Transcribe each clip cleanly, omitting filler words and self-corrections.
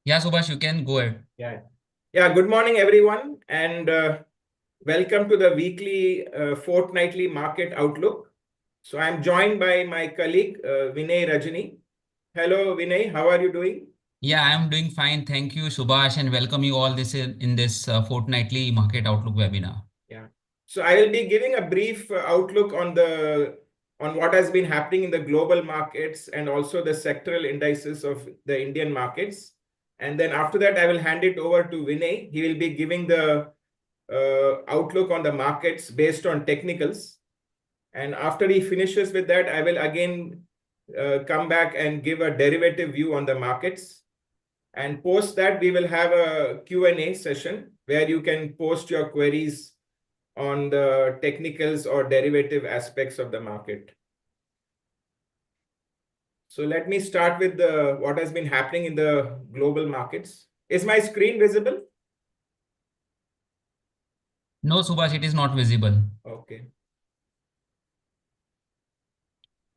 Yeah, Subash, you can go ahead. Yeah. Yeah. Good morning, everyone, and welcome to the weekly fortnightly market outlook. So I'm joined by my colleague Vinay Rajani. Hello, Vinay. How are you doing? Yeah, I'm doing fine. Thank you, Subash, and welcome you all this in this fortnightly market outlook webinar. Yeah. So I will be giving a brief outlook on what has been happening in the global markets and also the sectoral indices of the Indian markets. And then after that, I will hand it over to Vinay. He will be giving the outlook on the markets based on technicals. And after he finishes with that, I will again come back and give a derivative view on the markets. And post that, we will have a Q&A session where you can post your queries on the technicals or derivative aspects of the market. So let me start with what has been happening in the global markets. Is my screen visible? No, Subash, it is not visible. Okay.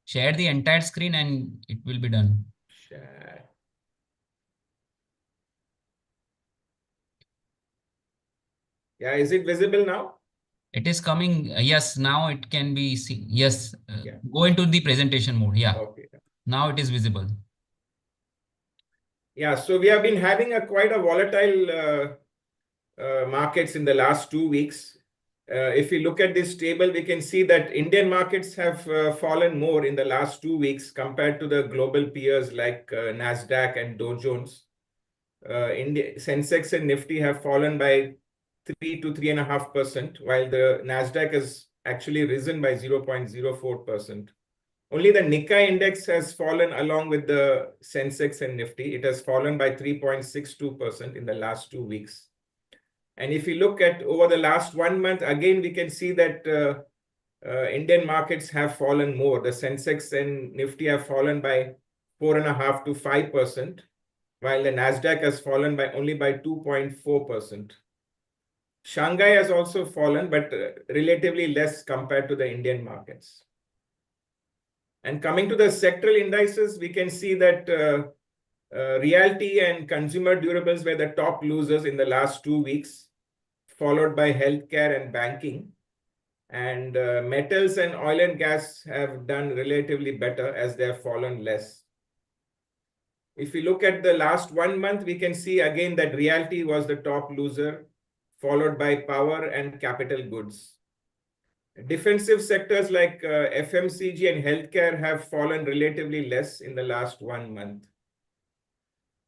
Share the entire screen and it will be done. Share. Yeah, is it visible now? It is coming. Yes, now it can be seen. Yes, Yeah. go into the presentation mode. Yeah, Okay. now it is visible. Yeah, so we have been having quite a volatile markets in the last 2 weeks. If we look at this table, we can see that Indian markets have fallen more in the last 2 weeks compared to the global peers like Nasdaq and Dow Jones. Sensex and Nifty have fallen by 3 to 3.5%, while the Nasdaq has actually risen by 0.04%. Only the Nikkei index has fallen along with the Sensex and Nifty. It has fallen by 3.62% in the last 2 weeks. And if you look at over the last 1 month, again, we can see that Indian markets have fallen more. The Sensex and Nifty have fallen by 4.5 to 5%, while the Nasdaq has fallen by only by 2.4%. Shanghai has also fallen, but relatively less compared to the Indian markets. And coming to the sectoral indices, we can see that realty and consumer durables were the top losers in the last 2 weeks, followed by healthcare and banking. And metals and oil and gas have done relatively better as they have fallen less. If we look at the last 1 month, we can see again that realty was the top loser, followed by power and capital goods. Defensive sectors like FMCG and healthcare have fallen relatively less in the last 1 month.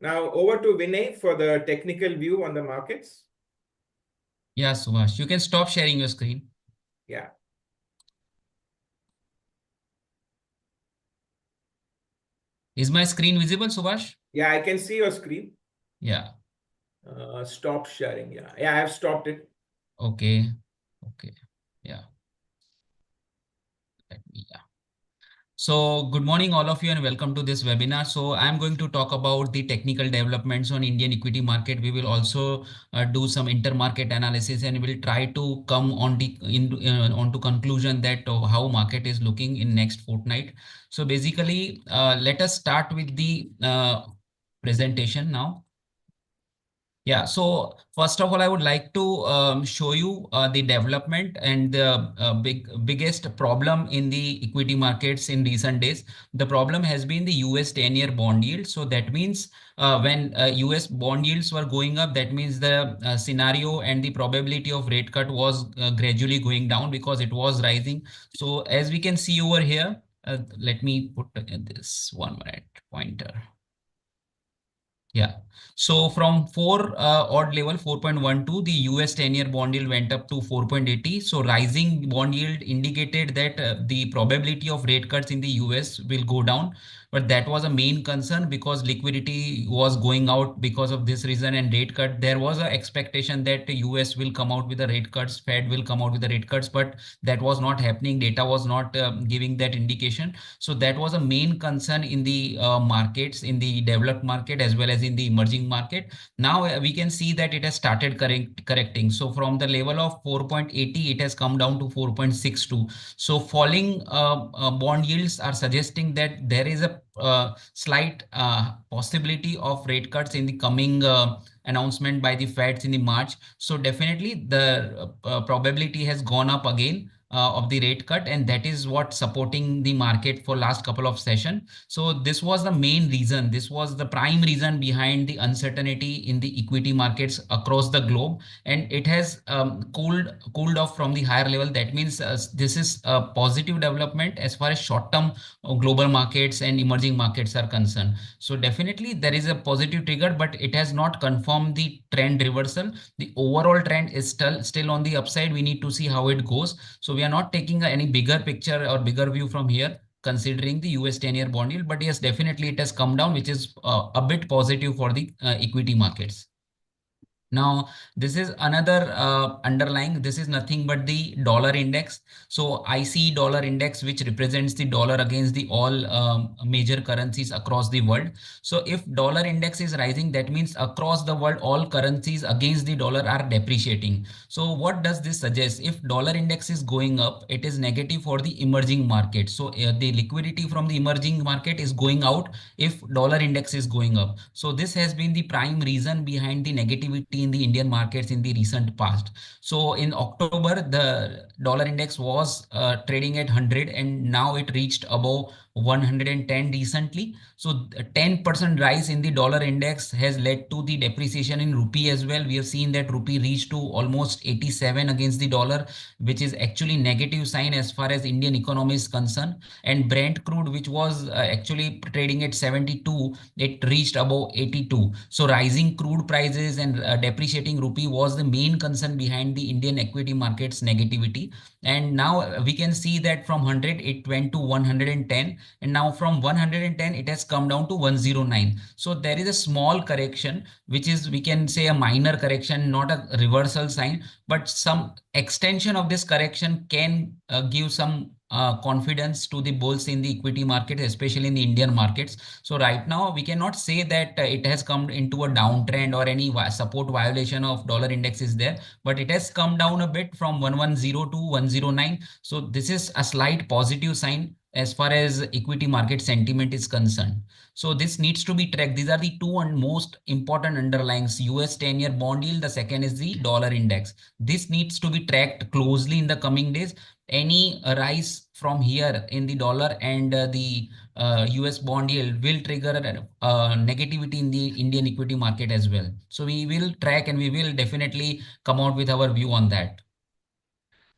Now over to Vinay for the technical view on the markets. Yeah, Subash, you can stop sharing your screen. Yeah. Is my screen visible, Subash? Yeah, I can see your screen. Yeah. Stop sharing. Yeah, I have stopped it. Okay. Okay. Yeah. Let me. Yeah. So good morning, all of you, and welcome to this webinar. So I'm going to talk about the technical developments on Indian equity market. We will also do some intermarket analysis, and we'll try to come on the onto conclusion that how market is looking in next fortnight. So basically, let us start with the presentation now. Yeah, so first of all, I would like to show you the development and the biggest problem in the equity markets in recent days. The problem has been the US 10-year bond yield. So that means when US bond yields were going up, that means the scenario and the probability of rate cut was gradually going down because it was rising. So as we can see over here, let me put this 1 minute pointer. Yeah. So from 4 odd level 4.12, the US 10-year bond yield went up to 4.80. So rising bond yield indicated that the probability of rate cuts in the US will go down. But that was a main concern because liquidity was going out because of this reason and rate cut. There was an expectation that the US will come out with the rate cuts, Fed will come out with the rate cuts, but that was not happening. Data was not giving that indication. So that was a main concern in the markets, in the developed market as well as in the emerging market. Now we can see that it has started correcting. So from the level of 4.80, it has come down to 4.62. So falling bond yields are suggesting that there is a slight possibility of rate cuts in the coming announcement by the Feds in the March. So definitely the probability has gone up again of the rate cut, and that is what supporting the market for last couple of session. So this was the main reason. This was the prime reason behind the uncertainty in the equity markets across the globe, and it has cooled off from the higher level. That means this is a positive development as far as short term global markets and emerging markets are concerned. So definitely there is a positive trigger, but it has not confirmed the trend reversal. The overall trend is still on the upside. We need to see how it goes. So we are not taking any bigger picture or bigger view from here, considering the US 10-year bond yield. But yes, definitely it has come down, which is a bit positive for the equity markets. Now, this is another underlying, this is nothing but the dollar index. So IC dollar index, which represents the dollar against the all major currencies across the world. So if dollar index is rising, that means across the world, all currencies against the dollar are depreciating. So what does this suggest? If dollar index is going up, it is negative for the emerging market. So the liquidity from the emerging market is going out if dollar index is going up. So this has been the prime reason behind the negativity in the Indian markets in the recent past. So in October, the dollar index was trading at 100, and now it reached above 110 recently. So 10% rise in the dollar index has led to the depreciation in rupee as well. We have seen that rupee reached to almost 87 against the dollar, which is actually negative sign as far as Indian economy is concerned. And Brent crude, which was actually trading at 72, it reached above 82. So rising crude prices and depreciating rupee was the main concern behind the Indian equity markets negativity. And now we can see that from 100 it went to 110, and now from 110 it has come down to 109. So there is a small correction, which is, we can say, a minor correction, not a reversal sign, but some extension of this correction can give some confidence to the bulls in the equity market, especially in the Indian markets. So right now we cannot say that it has come into a downtrend or any support violation of dollar index is there, but it has come down a bit from 110 to 109. So this is a slight positive sign as far as equity market sentiment is concerned. So this needs to be tracked. These are the two and most important underlyings: US 10-year bond yield. The second is the dollar index. This needs to be tracked closely in the coming days. Any rise from here in the dollar and the US bond yield will trigger negativity in the Indian equity market as well. So we will track and we will definitely come out with our view on that.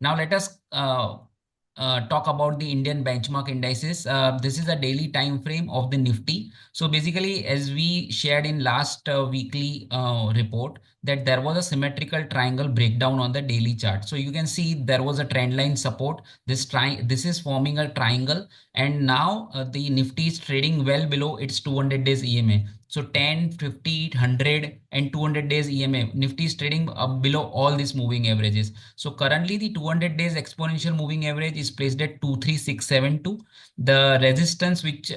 Now let us talk about the Indian benchmark indices. This is a daily time frame of the Nifty. So basically, as we shared in last weekly report, that there was a symmetrical triangle breakdown on the daily chart. So you can see there was a trend line support. This is forming a triangle, and now the Nifty is trading well below its 200 days EMA. So 10, 50, 100 and 200 days EMA. Nifty is trading below all these moving averages. So currently the 200 days exponential moving average is placed at 23672. The resistance which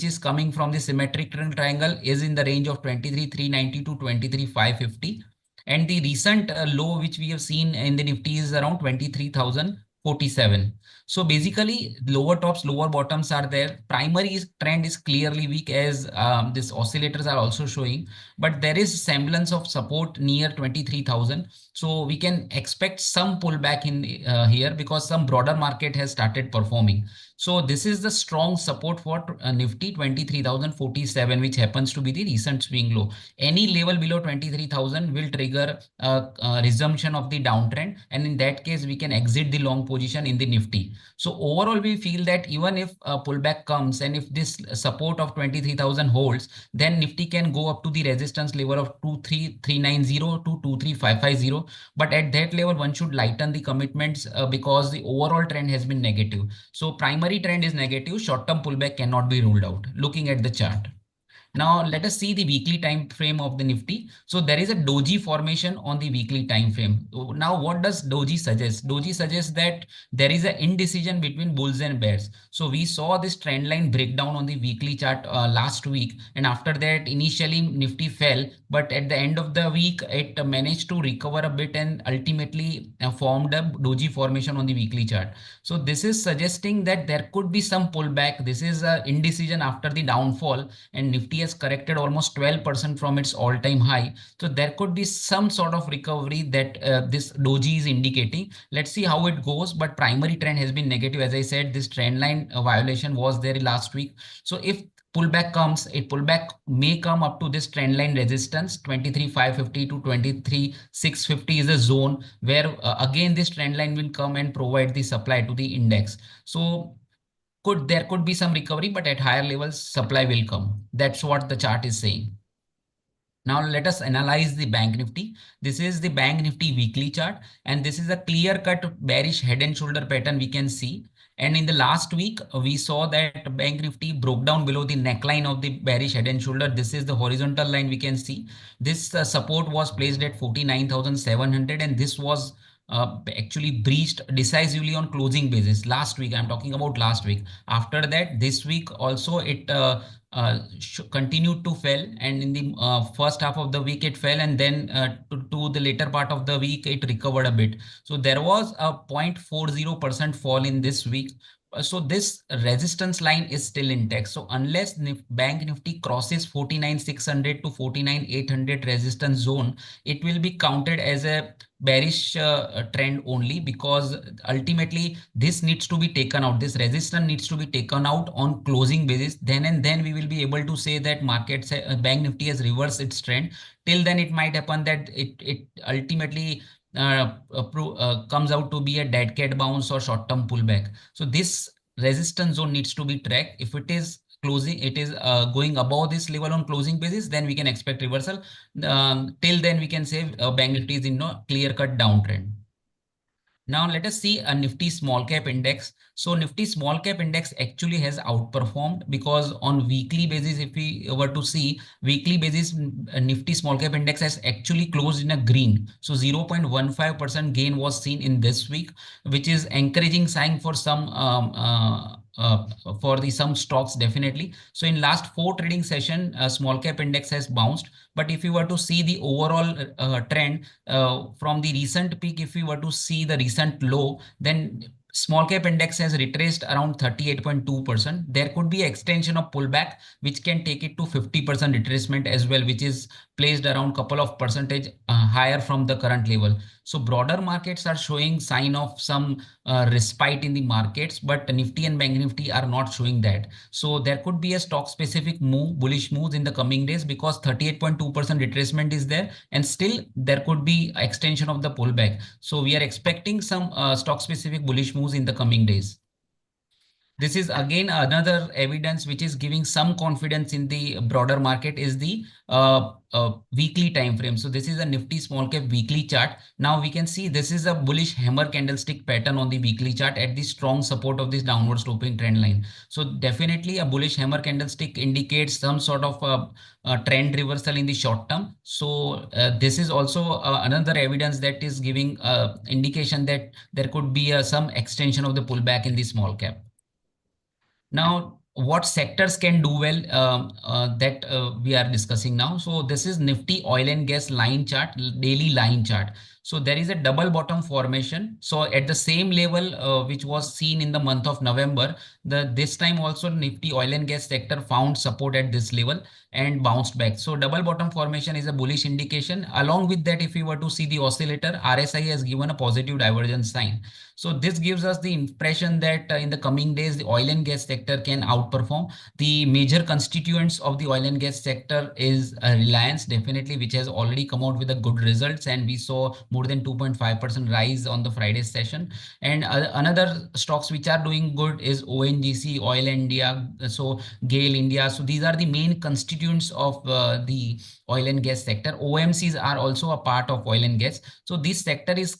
is coming from the symmetric triangle is in the range of 23,390 to 23,550. And the recent low which we have seen in the Nifty is around 23,047. So basically, lower tops, lower bottoms are there. Primary trend is clearly weak, as these oscillators are also showing, but there is semblance of support near 23,000. So we can expect some pullback in here, because some broader market has started performing. So this is the strong support for Nifty 23,047, which happens to be the recent swing low. Any level below 23,000 will trigger a resumption of the downtrend, and in that case we can exit the long position in the Nifty. So overall, we feel that even if a pullback comes and if this support of 23,000 holds, then Nifty can go up to the resistance level of 23,390 to 23,550. But at that level, one should lighten the commitments because the overall trend has been negative. So primary trend is negative. Short-term pullback cannot be ruled out looking at the chart. Now let us see the weekly time frame of the Nifty. So there is a doji formation on the weekly time frame. Now what does doji suggest? Doji suggests that there is an indecision between bulls and bears. So we saw this trend line breakdown on the weekly chart last week, and after that initially Nifty fell, but at the end of the week it managed to recover a bit and ultimately formed a doji formation on the weekly chart. So this is suggesting that there could be some pullback. This is a indecision after the downfall, and Nifty has corrected almost 12% from its all-time high. So there could be some sort of recovery that this doji is indicating. Let's see how it goes, but primary trend has been negative. As I said, this trend line violation was there last week. So if pullback comes, a pullback may come up to this trend line resistance 23,550 to 23,650 is a zone where again this trend line will come and provide the supply to the index. So there could be some recovery, but at higher levels supply will come. That's what the chart is saying. Now let us analyze the Bank Nifty. This is the Bank Nifty weekly chart, and this is a clear-cut bearish head and shoulder pattern we can see. And in the last week, we saw that Bank Nifty broke down below the neckline of the bearish head and shoulder. This is the horizontal line we can see. This support was placed at 49,700, and this was actually breached decisively on closing basis last week. I'm talking about last week. After that, this week also it continued to fell, and in the first half of the week it fell, and then to the later part of the week it recovered a bit. So there was a 0.40% fall in this week. So this resistance line is still intact. So unless Bank Nifty crosses 49,600 to 49,800 resistance zone, it will be counted as a bearish trend only, because ultimately this needs to be taken out. This resistance needs to be taken out on closing basis. Then and then we will be able to say that Bank Nifty has reversed its trend. Till then, it might happen that it ultimately comes out to be a dead cat bounce or short-term pullback. So this resistance zone needs to be tracked. If it is closing, it is going above this level on closing basis, then we can expect reversal. Till then, we can say Bank Nifty is in a clear-cut downtrend. Now let us see a Nifty small cap index. So Nifty small cap index actually has outperformed, because on weekly basis, if we were to see weekly basis, Nifty small cap index has actually closed in a green. So 0.15% gain was seen in this week, which is encouraging sign for some for the some stocks definitely. So in last 4 trading session, small cap index has bounced. But if you were to see the overall trend from the recent peak, if we were to see the recent low, then small cap index has retraced around 38.2%. There could be extension of pullback, which can take it to 50% retracement as well, which is placed around couple of percentage higher from the current level. So broader markets are showing sign of some respite in the markets, but Nifty and Bank Nifty are not showing that. So there could be a stock specific move, bullish moves in the coming days, because 38.2% retracement is there, and still there could be extension of the pullback. So we are expecting some stock specific bullish moves in the coming days. This is again another evidence which is giving some confidence in the broader market is the weekly time frame. So this is a Nifty small cap weekly chart. Now we can see this is a bullish hammer candlestick pattern on the weekly chart at the strong support of this downward sloping trend line. So definitely a bullish hammer candlestick indicates some sort of trend reversal in the short term. So this is also another evidence that is giving indication that there could be some extension of the pullback in the small cap. Now, what sectors can do well that we are discussing now? So this is Nifty oil and gas line chart, daily line chart. So there is a double bottom formation. So at the same level which was seen in the month of November, this time also Nifty oil and gas sector found support at this level and bounced back. So double bottom formation is a bullish indication. Along with that, if we were to see the oscillator, RSI has given a positive divergence sign. So this gives us the impression that in the coming days, the oil and gas sector can outperform. The major constituents of the oil and gas sector is Reliance, definitely, which has already come out with a good results, and we saw more than 2.5% rise on the Friday session. And another stocks which are doing good is ONGC, Oil India, so GAIL India. So these are the main constituents of the oil and gas sector. OMCs are also a part of oil and gas. So this sector is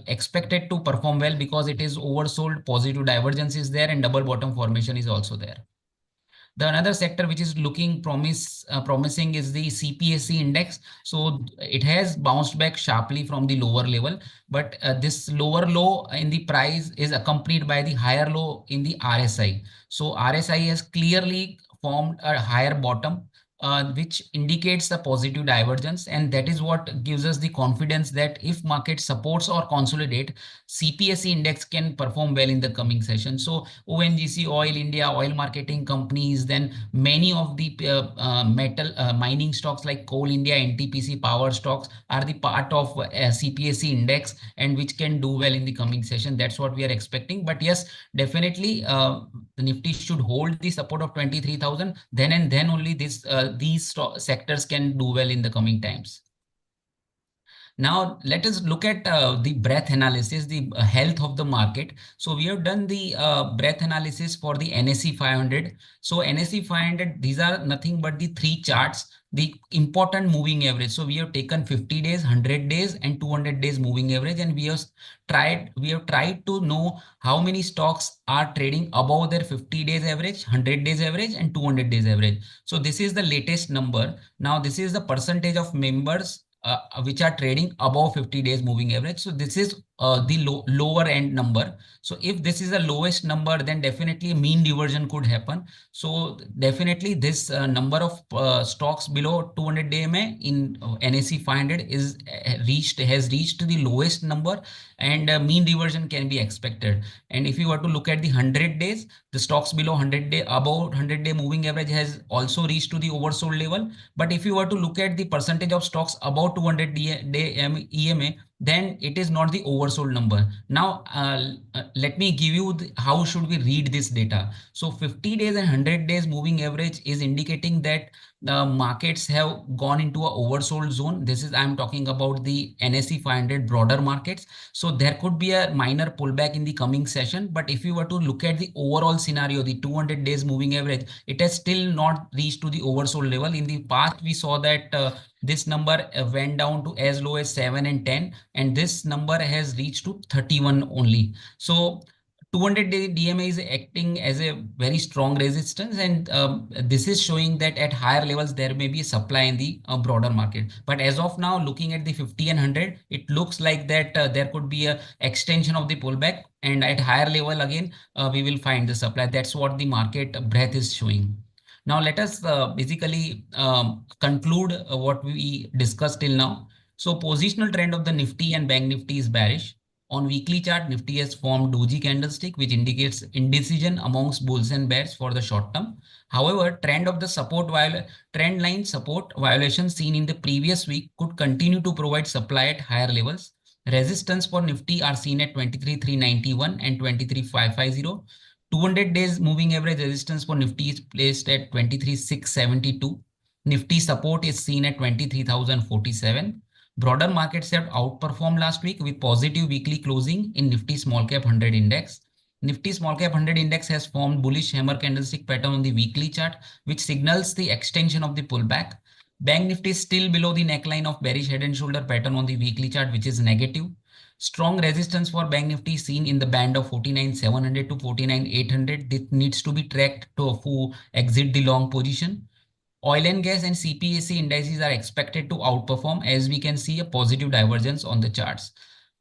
expected to perform well because it is oversold, positive divergence is there, and double bottom formation is also there. The another sector which is looking promising is the CPSE index. So it has bounced back sharply from the lower level, but this lower low in the price is accompanied by the higher low in the RSI. So RSI has clearly formed a higher bottom, which indicates the positive divergence, and that is what gives us the confidence that if market supports or consolidate, CPSE index can perform well in the coming session. So ONGC, Oil India, oil marketing companies, then many of the metal mining stocks like Coal India, NTPC, power stocks are the part of CPSE index, and which can do well in the coming session. That's what we are expecting. But yes, definitely the Nifty should hold the support of 23,000. Then and then only these sectors can do well in the coming times. Now, let us look at the breadth analysis, the health of the market. So we have done the breadth analysis for the NSE 500. So NSE 500, these are nothing but the three charts, the important moving average. So we have taken 50 days, 100 days, and 200 days moving average, and we have tried to know how many stocks are trading above their 50 days average, 100 days average, and 200 days average. So this is the latest number. Now this is the percentage of members which are trading above 50 days moving average. So this is the lower end number. So if this is the lowest number, then definitely a mean reversion could happen. So definitely this number of stocks below 200 DMA in NSE 500 has reached the lowest number, and mean reversion can be expected. And if you were to look at the 100 days, the stocks below 100 day, above 100-day moving average has also reached to the oversold level. But if you were to look at the percentage of stocks above 200-day EMA, then it is not the oversold number. Now, let me give you how should we read this data. So 50 days and 100 days moving average is indicating that the markets have gone into a oversold zone. This is, I'm talking about the NSE 500 broader markets. So there could be a minor pullback in the coming session. But if you were to look at the overall scenario, the 200 days moving average, it has still not reached to the oversold level. In the past, we saw that this number went down to as low as 7 and 10, and this number has reached to 31 only. So 200-day DMA is acting as a very strong resistance, and this is showing that at higher levels there may be a supply in the broader market. But as of now, looking at the 50 and 100, it looks like that there could be a extension of the pullback, and at higher level again we will find the supply. That's what the market breadth is showing. Now let us basically conclude what we discussed till now. So positional trend of the Nifty and Bank Nifty is bearish. On weekly chart, Nifty has formed doji candlestick, which indicates indecision amongst bulls and bears for the short term. However, trend line support violations seen in the previous week could continue to provide supply at higher levels. Resistance for Nifty are seen at 23,391 and 23,550. 200 days moving average resistance for Nifty is placed at 23,672. Nifty support is seen at 23,047. Broader markets have outperformed last week with positive weekly closing in Nifty Small Cap 100 Index. Nifty Small Cap 100 Index has formed bullish hammer candlestick pattern on the weekly chart, which signals the extension of the pullback. Bank Nifty is still below the neckline of bearish head and shoulder pattern on the weekly chart, which is negative. Strong resistance for Bank Nifty seen in the band of 49,700 to 49,800. This needs to be tracked to exit the long position. Oil and gas and CPSE indices are expected to outperform, as we can see a positive divergence on the charts.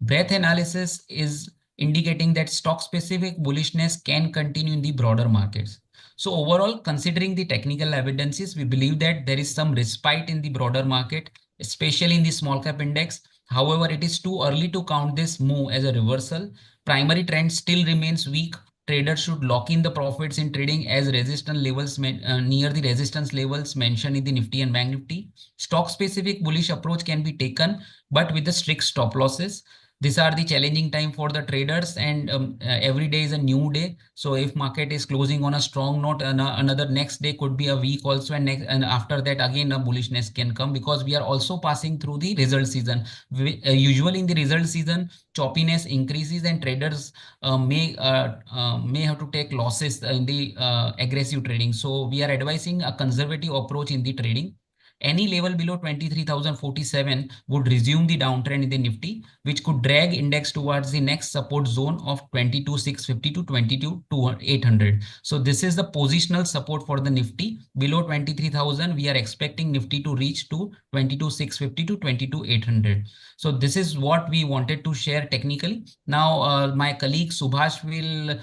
Breadth analysis is indicating that stock specific bullishness can continue in the broader markets. So overall, considering the technical evidences, we believe that there is some respite in the broader market, especially in the small cap index. However, it is too early to count this move as a reversal. Primary trend still remains weak. Traders should lock in the profits in trading as resistance levels near the resistance levels mentioned in the Nifty and Bank Nifty. Stock specific bullish approach can be taken, but with the strict stop losses. These are the challenging time for the traders, and every day is a new day. So if market is closing on a strong note, another next day could be a week also, and after that again a bullishness can come, because we are also passing through the result season. Usually in the result season, choppiness increases and traders may have to take losses in the aggressive trading. So we are advising a conservative approach in the trading. Any level below 23,047 would resume the downtrend in the Nifty, which could drag index towards the next support zone of 22,650 to 22,800. So this is the positional support for the Nifty. Below 23,000, we are expecting Nifty to reach to 22,650 to 22,800. So this is what we wanted to share technically. Now, my colleague Subhash will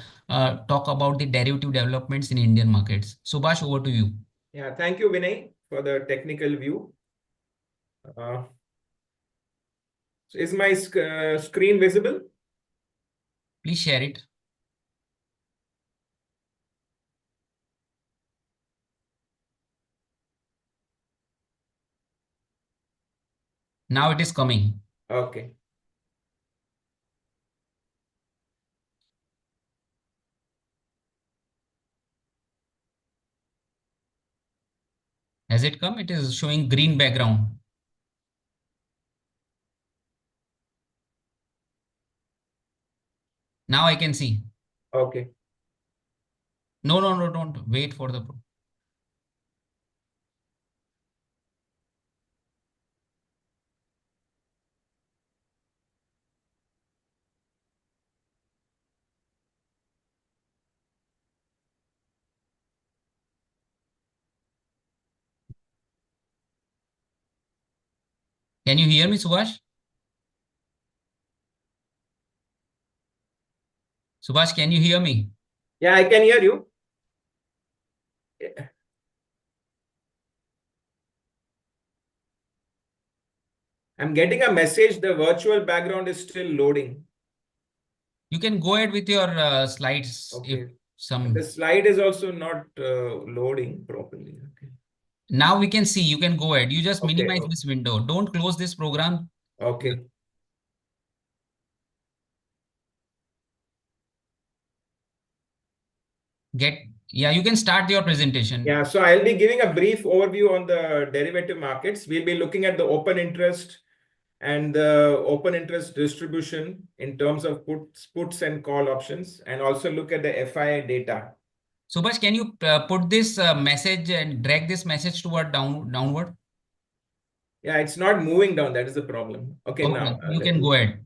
talk about the derivative developments in Indian markets. Subhash, over to you. Yeah, thank you, Vinay, for the technical view. So is my screen visible? Please share it. Now it is coming. Okay. Has it come? It is showing green background. Now I can see. Okay. No, no, no, don't wait for the. Can you hear me, Subhash? Subhash, can you hear me? Yeah, I can hear you. I'm getting a message. The virtual background is still loading. You can go ahead with your slides if Okay. And the some. slide is also not loading properly. Okay. Now we can see. You can go ahead. You just Okay. minimize this window. Don't close this program. Okay. Get, yeah, you can start your presentation. Yeah, so I'll be giving a brief overview on the derivative markets. We'll be looking at the open interest and the open interest distribution in terms of puts and call options, and also look at the FI data. Subhash, can you put this message and drag this message toward downward? Yeah, it's not moving down. That is the problem. Okay, Okay, now you let can me. go ahead.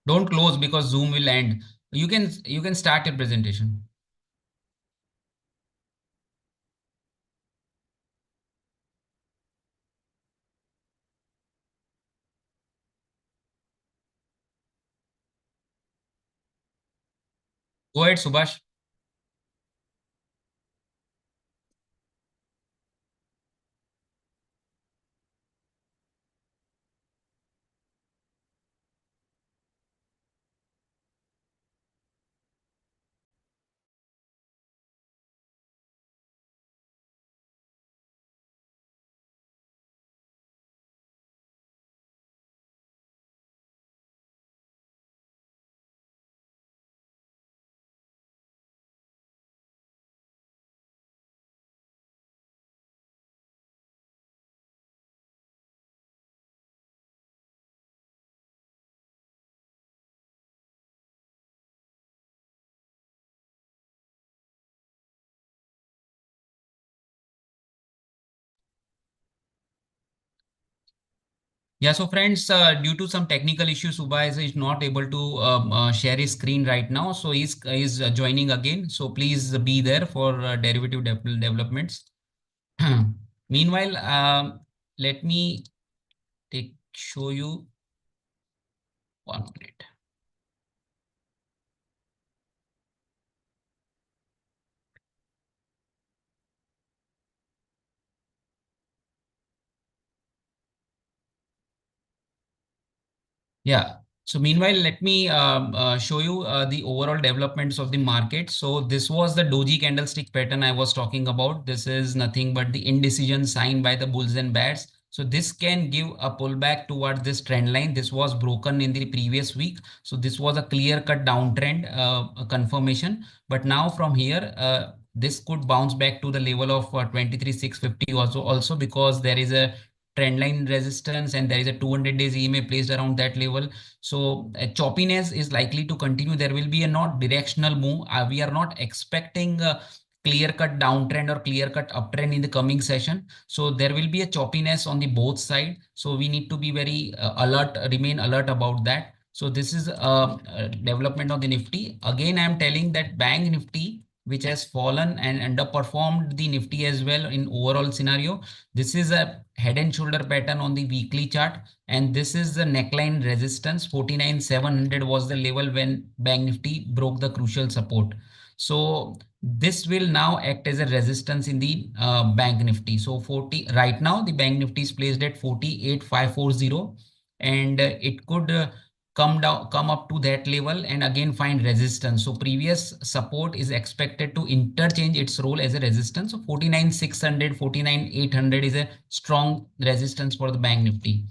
Don't close because Zoom will end. You can start your presentation. Go ahead, Subhash. Yeah, so friends, due to some technical issues, Subhash is not able to share his screen right now. So he's joining again. So please be there for derivative developments. Meanwhile, let me show you 1 minute. Yeah. So meanwhile, let me show you the overall developments of the market. So this was the doji candlestick pattern I was talking about. This is nothing but the indecision sign by the bulls and bears. So this can give a pullback towards this trend line. This was broken in the previous week. So this was a clear cut downtrend confirmation. But now from here, this could bounce back to the level of 23,650 also because there is a trend line resistance, and there is a 200 days EMA placed around that level. So choppiness is likely to continue. There will be a not directional move. We are not expecting clear cut downtrend or clear cut uptrend in the coming session. So there will be a choppiness on the both side. So we need to be very alert, remain alert about that. So this is a development of the Nifty. Again, I am telling that Bank Nifty, which has fallen and underperformed the Nifty as well in overall scenario. This is a head and shoulder pattern on the weekly chart, and this is the neckline resistance. 49,700 was the level when Bank Nifty broke the crucial support. So this will now act as a resistance in the Bank Nifty. So 40 right now the Bank Nifty is placed at 48,540, and it could come up to that level and again find resistance. So previous support is expected to interchange its role as a resistance. So 49,600, 49,800 is a strong resistance for the Bank Nifty.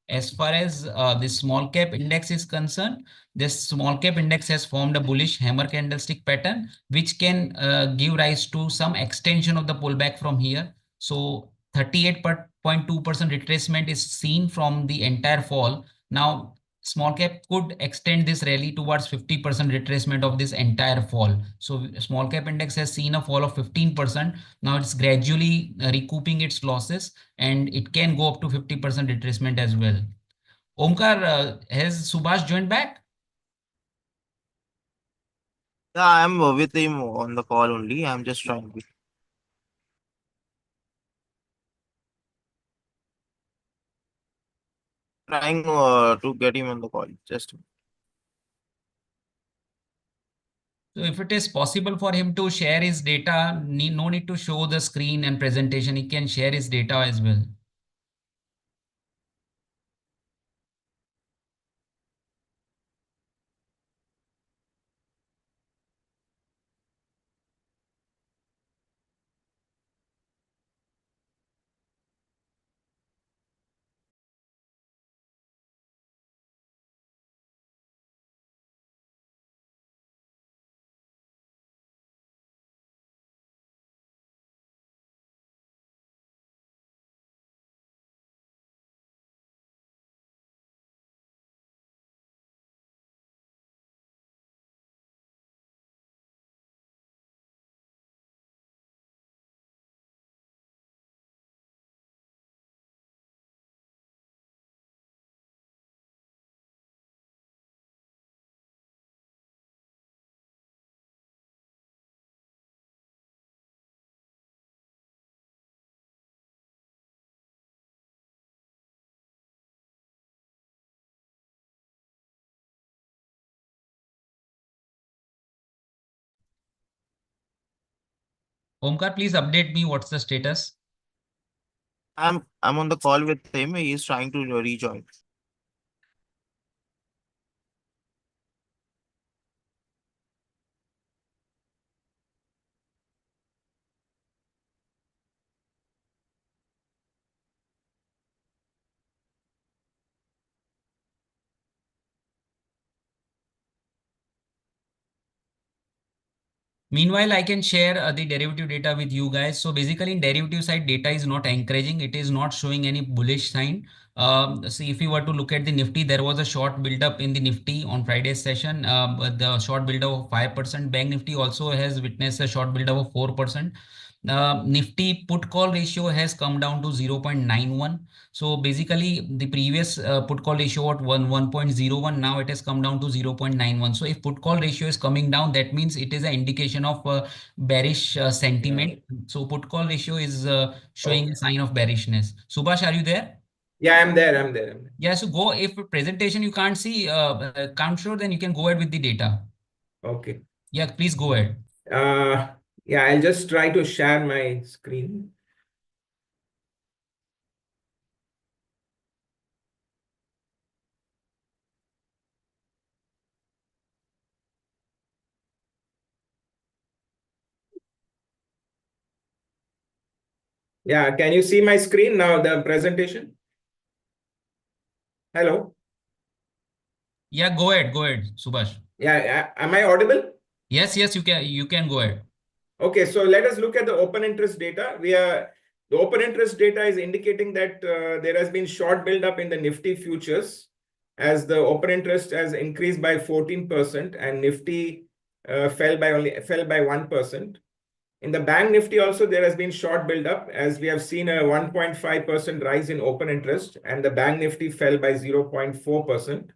As far as the small cap index is concerned, this small cap index has formed a bullish hammer candlestick pattern, which can give rise to some extension of the pullback from here. So 38.2% retracement is seen from the entire fall. Now, small cap could extend this rally towards 50% retracement of this entire fall. So small cap index has seen a fall of 15%. Now it's gradually recouping its losses, and it can go up to 50% retracement as well. Omkar, has Subash joined back? Yeah, I'm with him on the call only. I'm just trying to get him on the call. Just So if it is possible for him to share his data, no need to show the screen and presentation. He can share his data as well. Omkar, please update me. What's the status? I'm on the call with him. He's trying to rejoin. Meanwhile, I can share the derivative data with you guys. So basically in derivative side, data is not encouraging. It is not showing any bullish sign. See, if you were to look at the Nifty, there was a short buildup in the Nifty on Friday's session. But the short buildup of 5%. Bank Nifty also has witnessed a short buildup of 4%. Nifty put call ratio has come down to 0.91. So basically the previous put call ratio at 1.01, now it has come down to 0.91. So if put call ratio is coming down, that means it is an indication of bearish sentiment. So put call ratio is showing a sign of bearishness. Subash, are you there? Yeah, I'm there. I'm there. Yeah, so go, if presentation you can't see, can't show, then you can go ahead with the data. Okay. Yeah, please go ahead. Yeah, I'll just try to share my screen. Yeah, can you see my screen now, the presentation? Hello? Yeah, go ahead, Subash. Yeah, am I audible? Yes, you can go ahead. Okay, so let us look at the open interest data. The open interest data is indicating that there has been short build-up in the Nifty futures as the open interest has increased by 14% and Nifty fell by 1%. In the Bank Nifty also, there has been short build-up as we have seen a 1.5% rise in open interest and the Bank Nifty fell by 0.4%.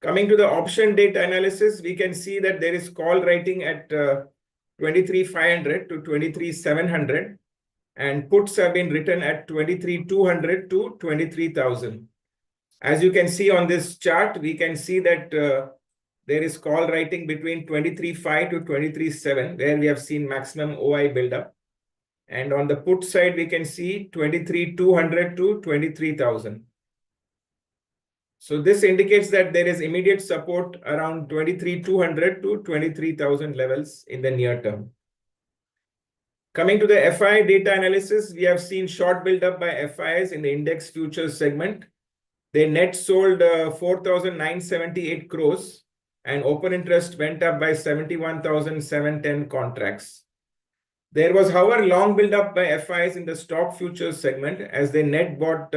Coming to the option data analysis, we can see that there is call writing at 23,500 to 23,700 and puts have been written at 23,200 to 23,000. As you can see on this chart, we can see that there is call writing between 23.5 to 23.7, where we have seen maximum OI buildup. And on the put side, we can see 23,200 to 23,000. So this indicates that there is immediate support around 23,200 to 23,000 levels in the near term. Coming to the FI data analysis, we have seen short buildup by FIs in the index futures segment. They net sold 4,978 crores and open interest went up by 71,710 contracts. There was, however, long build-up by FIs in the stock futures segment as they net bought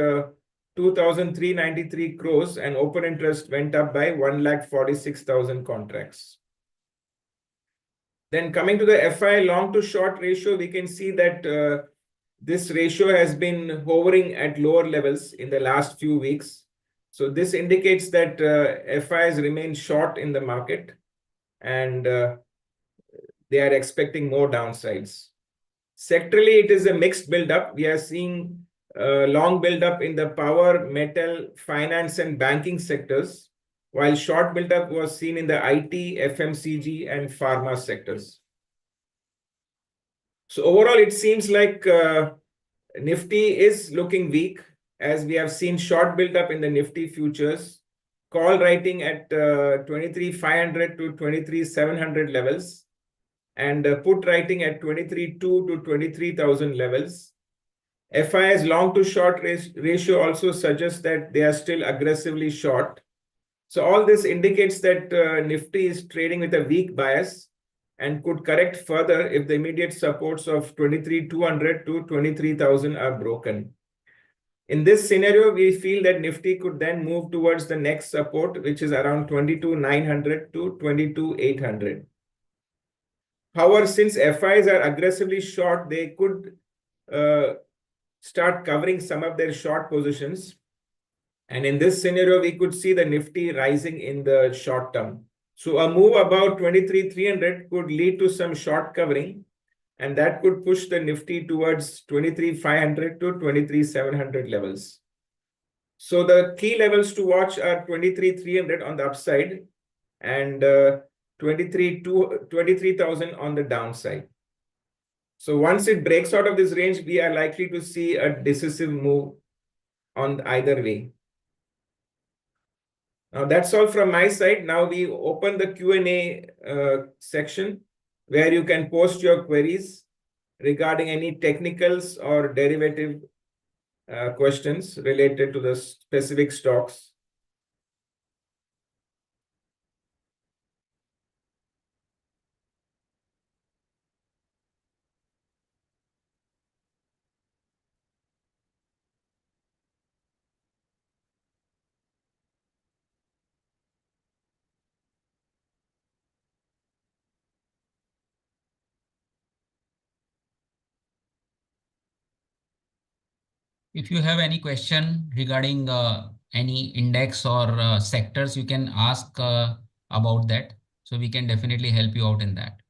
2,393 crores and open interest went up by 1,46,000 contracts. Then coming to the FI long to short ratio, we can see that this ratio has been hovering at lower levels in the last few weeks. So this indicates that FIs remain short in the market and they are expecting more downsides. Sectorally, it is a mixed build-up. We are seeing long build-up in the power, metal, finance, and banking sectors, while short build-up was seen in the IT, FMCG, and pharma sectors. So overall, it seems like Nifty is looking weak, as we have seen short build-up in the Nifty futures, call writing at 23,500 to 23,700 levels, and put writing at 23,200 to 23,000 levels. FI's long to short ratio also suggests that they are still aggressively short. So all this indicates that Nifty is trading with a weak bias and could correct further if the immediate supports of 23,200 to 23,000 are broken. In this scenario, we feel that Nifty could then move towards the next support, which is around 22,900 to 22,800. However, since FIs are aggressively short, they could start covering some of their short positions. And in this scenario, we could see the Nifty rising in the short term. So a move about 23,300 could lead to some short covering, and that could push the Nifty towards 23,500 to 23,700 levels. So the key levels to watch are 23,300 on the upside and 23,000 on the downside. So once it breaks out of this range, we are likely to see a decisive move on either way. Now that's all from my side. Now we open the Q&A section where you can post your queries regarding any technicals or derivative questions related to the specific stocks. If you have any question regarding any index or sectors, you can ask about that. So we can definitely help you out in that.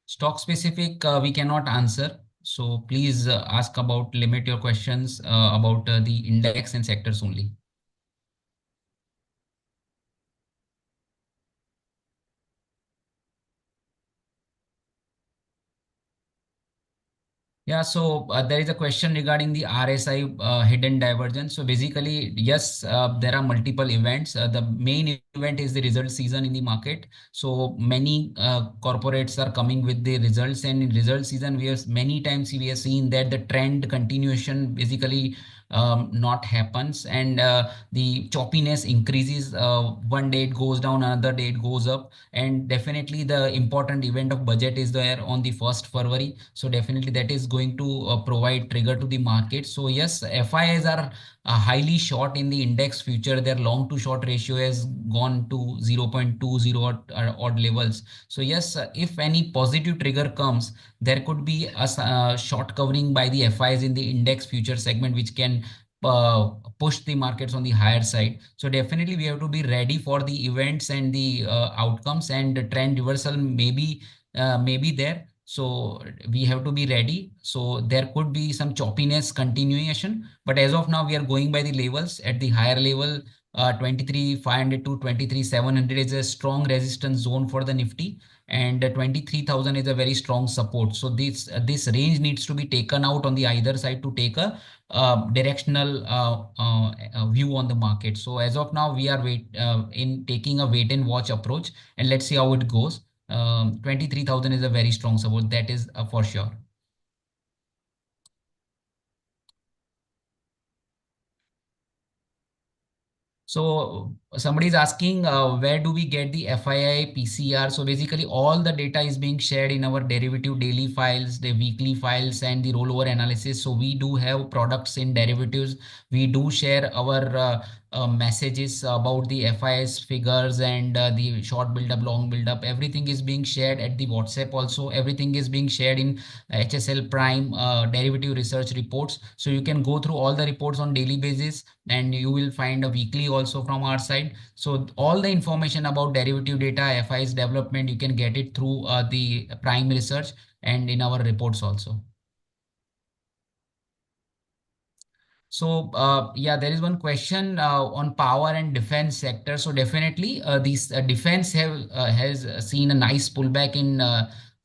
Stock specific, we cannot answer. So please ask about, limit your questions about the index and sectors only. Yeah, so there is a question regarding the RSI hidden divergence. So basically, yes, there are multiple events. The main event is the result season in the market. So many corporates are coming with the results, and in result season, we have many times we have seen that the trend continuation basically not happens, and the choppiness increases. One day it goes down, another day it goes up, and definitely the important event of budget is there on the 1st February. So definitely that is going to provide trigger to the market. So yes, FIs are highly short in the index future. Their long to short ratio has gone to 0.20 odd levels. So yes, if any positive trigger comes, there could be a short covering by the FIs in the index future segment, which can push the markets on the higher side. So definitely we have to be ready for the events and the outcomes, and the trend reversal maybe there. So we have to be ready. So there could be some choppiness continuation, but as of now we are going by the levels. At the higher level, 23,500 to 23,700 is a strong resistance zone for the Nifty, and 23,000 is a very strong support. So this range needs to be taken out on the either side to take a directional view on the market. So as of now, we are in taking a wait and watch approach, and let's see how it goes. 23,000 is a very strong support, that is for sure. So somebody is asking, where do we get the FII PCR? So basically all the data is being shared in our derivative daily files, the weekly files, and the rollover analysis. So we do have products in derivatives. We do share our messages about the FIS figures and the short build up, long build up. Everything is being shared at the WhatsApp also. Everything is being shared in HSL Prime derivative research reports. So you can go through all the reports on daily basis, and you will find a weekly also from our side. So all the information about derivative data, FI's development, you can get it through the Prime research and in our reports also. So yeah, there is one question on power and defense sector. So definitely these defense has seen a nice pullback in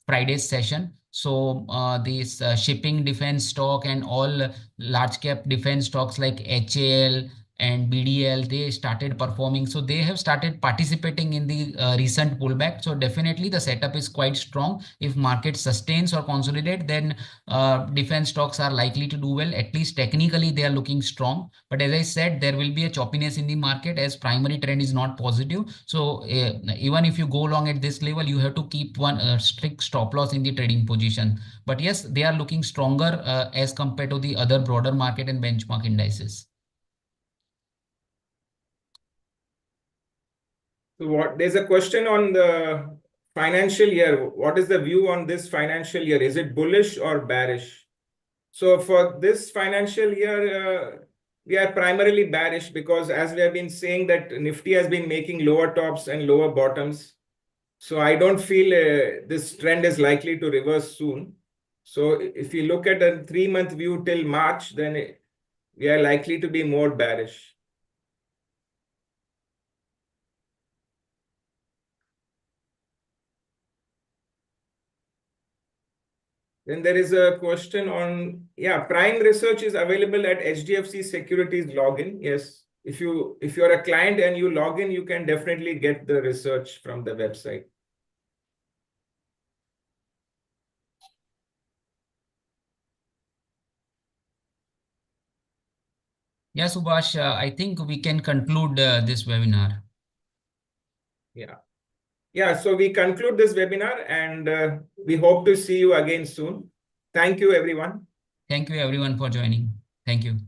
Friday's session. So this shipping defense stock and all large cap defense stocks like HAL and BDL, they started performing. So they have started participating in the recent pullback. So definitely the setup is quite strong. If market sustains or consolidate, then defense stocks are likely to do well. At least technically they are looking strong, but as I said, there will be a choppiness in the market as primary trend is not positive. So even if you go long at this level, you have to keep one strict stop loss in the trading position. But yes, they are looking stronger as compared to the other broader market and benchmark indices. So there's a question on the financial year. What is the view on this financial year? Is it bullish or bearish? So for this financial year, we are primarily bearish because, as we have been saying, that Nifty has been making lower tops and lower bottoms. So I don't feel this trend is likely to reverse soon. So if you look at a 3-month view till March, then we are likely to be more bearish. Then there is a question on, yeah, Prime research is available at HDFC Securities login. Yes, if you're a client and you log in, you can definitely get the research from the website. Yeah, Subash, I think we can conclude this webinar. Yeah. Yeah, so we conclude this webinar, and we hope to see you again soon. Thank you, everyone. Thank you everyone for joining. Thank you.